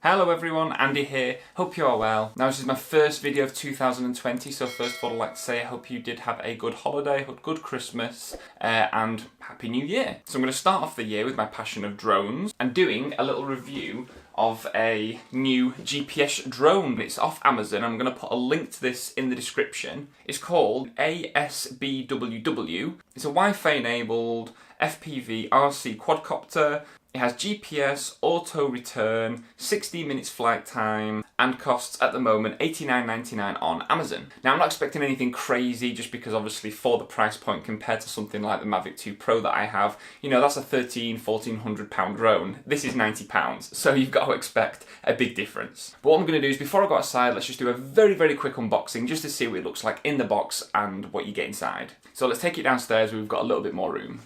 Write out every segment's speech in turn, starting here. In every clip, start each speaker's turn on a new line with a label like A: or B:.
A: Hello everyone, Andy here. Hope you are well. Now this is my first video of 2020, so first of all I'd like to say I hope you did have a good holiday, a good Christmas, and Happy New Year. So I'm going to start off the year with my passion of drones and doing a little review of a new GPS drone. It's off Amazon. I'm going to put a link to this in the description. It's called Asbww. It's a Wi-Fi enabled FPV RC quadcopter. It has GPS, auto return, 16 minutes flight time, and costs at the moment $89.99 on Amazon. Now I'm not expecting anything crazy just because obviously for the price point compared to something like the Mavic 2 Pro that I have, you know, that's a £1,400 drone. This is £90, so you've got to expect a big difference. But what I'm going to do is before I go outside, let's just do a very quick unboxing just to see what it looks like in the box and what you get inside. So let's take it downstairs, we've got a little bit more room.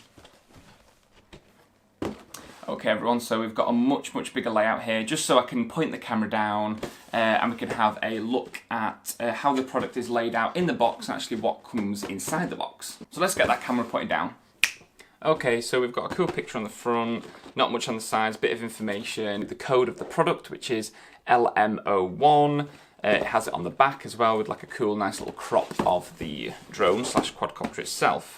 A: Okay everyone, so we've got a much bigger layout here, just so I can point the camera down and we can have a look at how the product is laid out in the box and actually what comes inside the box. So let's get that camera pointed down. Okay, so we've got a cool picture on the front, not much on the sides, bit of information, the code of the product which is LM01. It has it on the back as well with like a cool nice little crop of the drone slash quadcopter itself.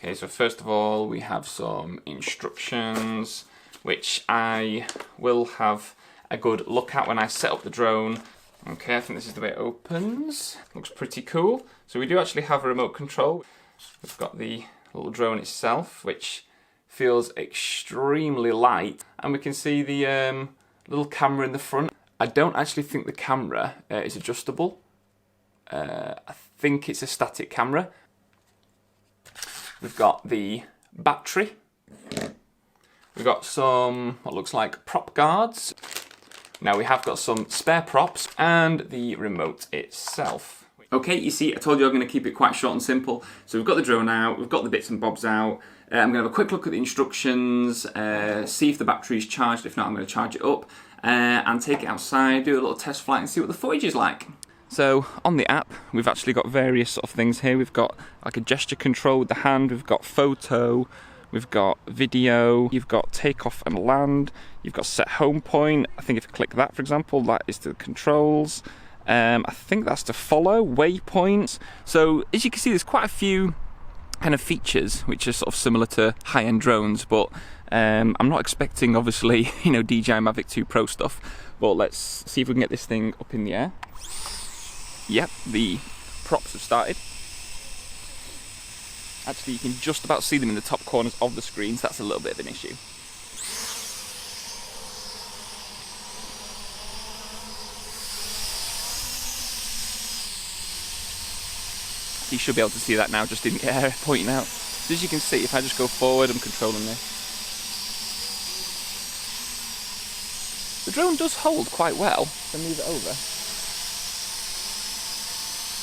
A: Okay, so first of all we have some instructions which I will have a good look at when I set up the drone. Okay, I think this is the way it opens. Looks pretty cool. So we do actually have a remote control. We've got the little drone itself which feels extremely light, and we can see the little camera in the front. I don't actually think the camera is adjustable. I think it's a static camera. We've got the battery. We've got some, what looks like prop guards. Now we have got some spare props and the remote itself. Okay, you see, I told you I'm going to keep it quite short and simple. So we've got the drone out, we've got the bits and bobs out. I'm going to have a quick look at the instructions, see if the battery's charged. If not, I'm going to charge it up and take it outside, do a little test flight and see what the footage is like. So on the app, we've actually got various sort of things here. We've got like a gesture control with the hand, we've got photo, we've got video, you've got takeoff and land, you've got set home point. I think if I click that, for example, that is the controls. I think that's to follow, waypoints. So as you can see, there's quite a few kind of features which are sort of similar to high-end drones, but I'm not expecting obviously, you know, DJI Mavic 2 Pro stuff. But let's see if we can get this thing up in the air. Yep, the props have started. Actually, you can just about see them in the top corners of the screen, so that's a little bit of an issue. You should be able to see that now, just in the air, pointing out. So as you can see, if I just go forward, I'm controlling this. The drone does hold quite well. So move it over.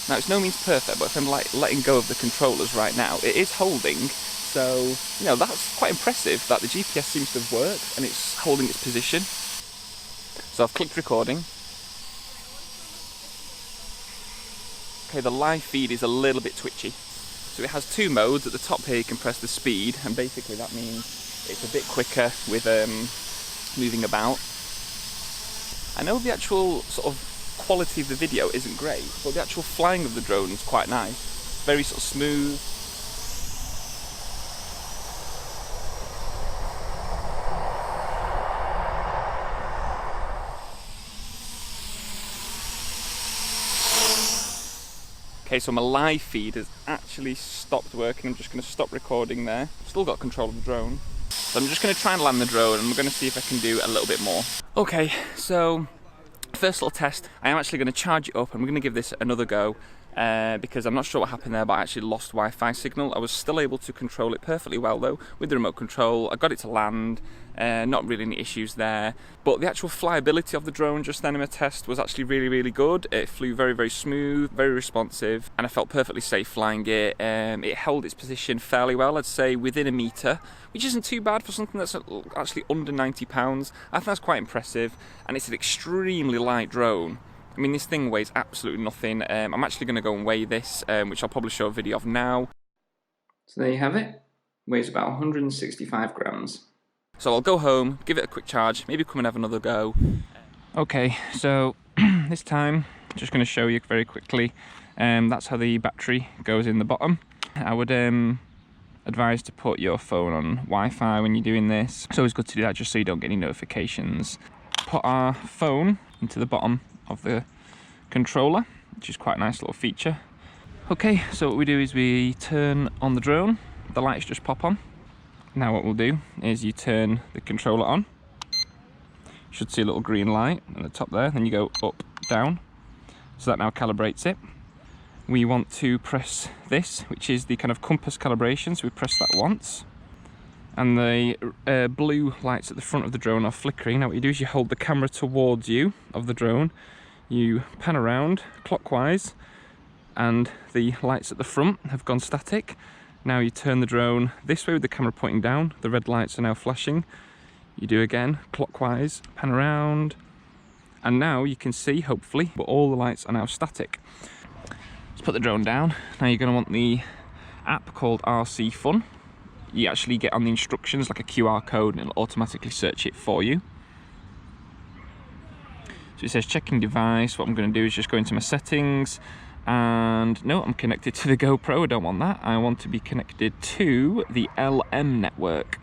A: Now it's no means perfect, but if I'm like letting go of the controllers right now, it is holding. So, you know, that's quite impressive that the GPS seems to have worked and it's holding its position. So I've clicked recording. Okay, the live feed is a little bit twitchy. So it has two modes. At the top here you can press the speed, and basically that means it's a bit quicker with moving about. I know the actual sort of quality of the video isn't great, but the actual flying of the drone is quite nice. Very sort of smooth. Okay, so my live feed has actually stopped working. I'm just going to stop recording there. Still got control of the drone. So I'm just going to try and land the drone, and we're going to see if I can do a little bit more. Okay, so first little test. I am actually going to charge it up, and we're going to give this another go. because I'm not sure what happened there, but I actually lost Wi-Fi signal. I was still able to control it perfectly well though with the remote control. I got it to land, not really any issues there. But the actual flyability of the drone just then in a test was actually really good. It flew very smooth, very responsive, and I felt perfectly safe flying it. It held its position fairly well, I'd say within a metre, which isn't too bad for something that's actually under 90 pounds. I think that's quite impressive, and it's an extremely light drone. I mean, this thing weighs absolutely nothing. I'm actually going to go and weigh this, which I'll probably show a video of now. So there you have it. Weighs about 165 grams. So I'll go home, give it a quick charge, maybe come and have another go. Okay, so this time, just going to show you very quickly. That's how the battery goes in the bottom. I would advise to put your phone on Wi-Fi when you're doing this. It's always good to do that just so you don't get any notifications. Put our phone into the bottom of the controller, which is quite a nice little feature. Okay, so what we do is we turn on the drone, the lights just pop on. Now what we'll do is you turn the controller on. You should see a little green light at the top there, then you go up, down. So that now calibrates it. We want to press this, which is the kind of compass calibration, so we press that once. And the blue lights at the front of the drone are flickering. Now what you do is you hold the camera towards you of the drone, you pan around clockwise, and the lights at the front have gone static. Now you turn the drone this way with the camera pointing down, the red lights are now flashing. You do again clockwise, pan around, and now you can see, hopefully, but all the lights are now static. Let's put the drone down. Now you're going to want the app called RC Fun. You actually get on the instructions like a QR code and it'll automatically search it for you. So it says checking device. What I'm going to do is just go into my settings, and no, I'm connected to the GoPro. I don't want that. I want to be connected to the LM network.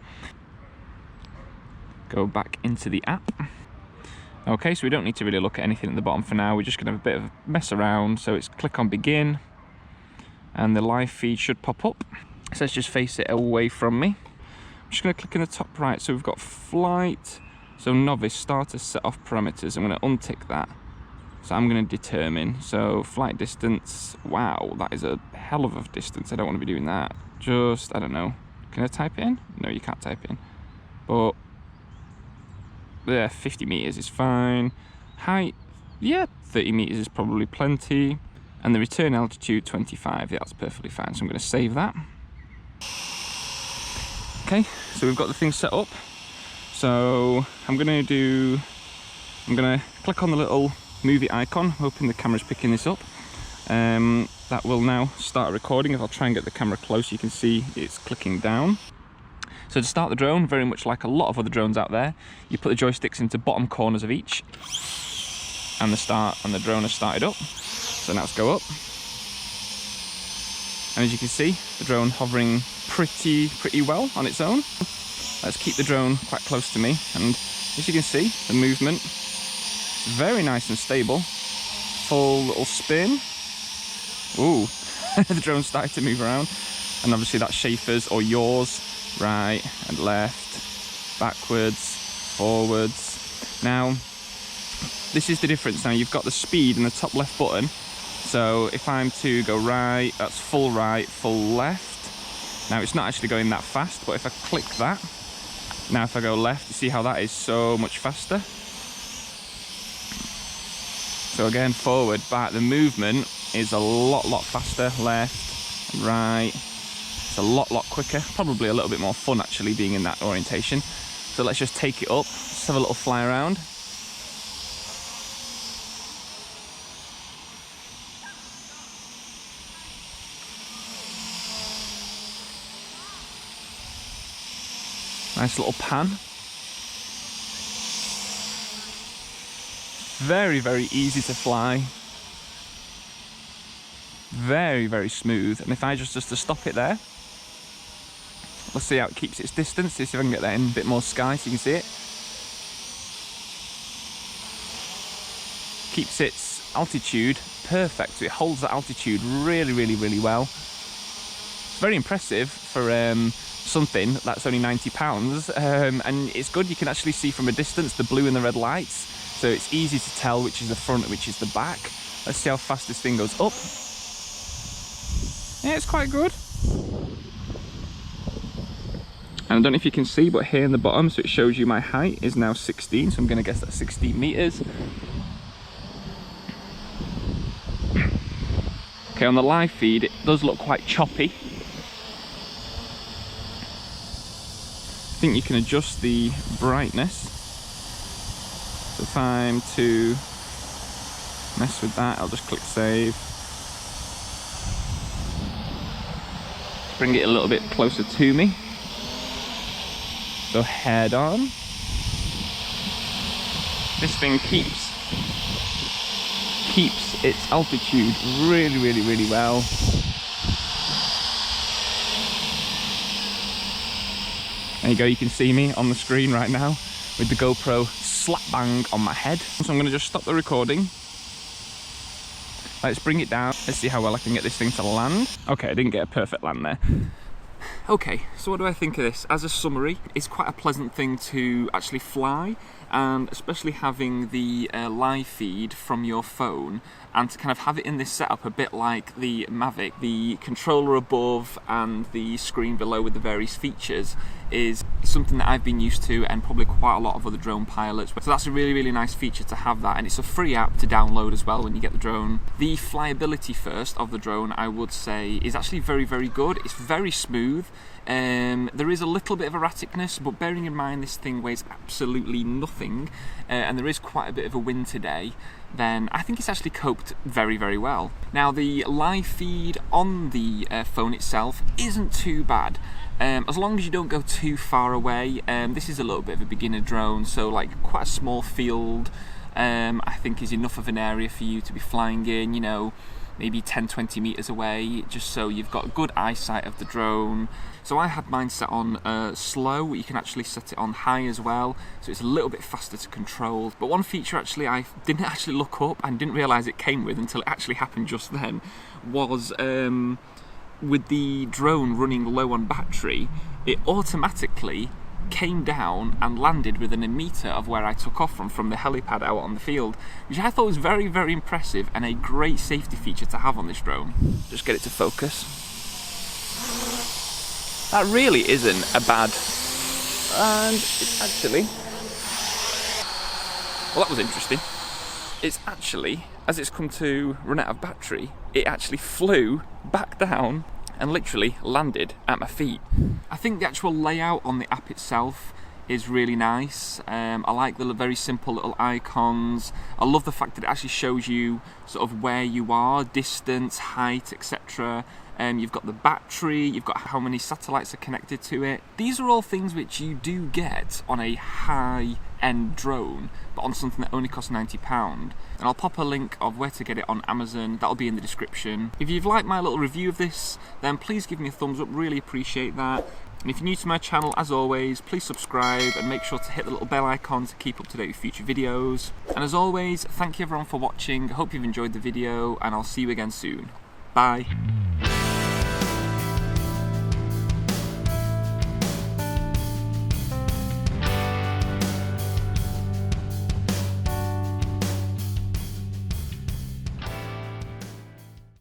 A: Go back into the app. Okay, so we don't need to really look at anything at the bottom for now. We're just going to have a bit of a mess around. So it's click on begin, and the live feed should pop up. So let's just face it away from me. I'm just going to click in the top right. So we've got flight. So novice, starter, set off parameters. I'm going to untick that. So I'm going to determine. So flight distance. Wow, that is a hell of a distance. I don't want to be doing that. Just, I don't know. Can I type it in? No, you can't type it in. But yeah, 50 meters is fine. Height, yeah, 30 meters is probably plenty. And the return altitude, 25. Yeah, that's perfectly fine. So I'm going to save that. Okay, so we've got the thing set up. So I'm going to click on the little movie icon, hoping the camera's picking this up. That will now start a recording. If I'll try and get the camera close, you can see it's clicking down. So to start the drone, very much like a lot of other drones out there, you put the joysticks into bottom corners of each, and the drone has started up. So now let's go up. And as you can see, the drone hovering pretty well on its own. Let's keep the drone quite close to me, and as you can see, the movement is very nice and stable. Full little spin. Ooh, the drone started to move around, and obviously that's Schaefer's or yours, right and left, backwards, forwards. Now, this is the difference. Now you've got the speed in the top left button. So if I'm to go right, that's full right, full left. Now it's not actually going that fast, but if I click that, now if I go left, you see how that is so much faster. So again, forward, back, the movement is a lot faster. Left, right, it's a lot quicker. Probably a little bit more fun actually being in that orientation. So let's just take it up, let's have a little fly around. Nice little pan. Very easy to fly. Very smooth. And if I just to stop it there, let's see how it keeps its distance. See if I can get that in a bit more sky so you can see it. Keeps its altitude perfect. So it holds that altitude really well. It's very impressive for something that's only £90, and it's good. You can actually see from a distance the blue and the red lights, so it's easy to tell which is the front and which is the back. Let's see how fast this thing goes up. Yeah, it's quite good. And I don't know if you can see, but here in the bottom, so it shows you my height is now 16, so I'm going to guess that's 16 meters. Okay, on the live feed, it does look quite choppy. I think you can adjust the brightness. So if I'm to mess with that, I'll just click save. Bring it a little bit closer to me. So head on. This thing keeps its altitude really well. There you go, you can see me on the screen right now with the GoPro slap bang on my head. So I'm going to just stop the recording. Let's bring it down. Let's see how well I can get this thing to land. Okay, I didn't get a perfect land there. Okay, so what do I think of this? As a summary, it's quite a pleasant thing to actually fly, and especially having the live feed from your phone, and to kind of have it in this setup a bit like the Mavic. The controller above and the screen below with the various features is something that I've been used to, and probably quite a lot of other drone pilots. So that's a really nice feature to have that, and it's a free app to download as well when you get the drone. The flyability first of the drone, I would say, is actually very good. It's very smooth. There is a little bit of erraticness, but bearing in mind this thing weighs absolutely nothing, and there is quite a bit of a wind today, then I think it's actually coped very well. Now, the live feed on the phone itself isn't too bad. As long as you don't go too far away. This is a little bit of a beginner drone, so like quite a small field I think is enough of an area for you to be flying in, you know, maybe 10-20 meters away, just so you've got good eyesight of the drone. So I had mine set on slow. You can actually set it on high as well, so it's a little bit faster to control. But one feature actually I didn't actually look up and didn't realise it came with until it actually happened just then, was with the drone running low on battery, it automatically came down and landed within a metre of where I took off from the helipad out on the field, which I thought was very impressive and a great safety feature to have on this drone. Just get it to focus. That really isn't a bad, and it's actually, well, that was interesting. It's actually, as it's come to run out of battery, it actually flew back down and literally landed at my feet. I think the actual layout on the app itself is really nice. I like the very simple little icons. I love the fact that it actually shows you sort of where you are, distance, height, etc. You've got the battery, you've got how many satellites are connected to it. These are all things which you do get on a high-end drone, but on something that only costs £90. And I'll pop a link of where to get it on Amazon. That'll be in the description. If you've liked my little review of this, then please give me a thumbs up, really appreciate that. And if you're new to my channel, as always, please subscribe and make sure to hit the little bell icon to keep up to date with future videos. And as always, thank you everyone for watching. I hope you've enjoyed the video, and I'll see you again soon. Bye.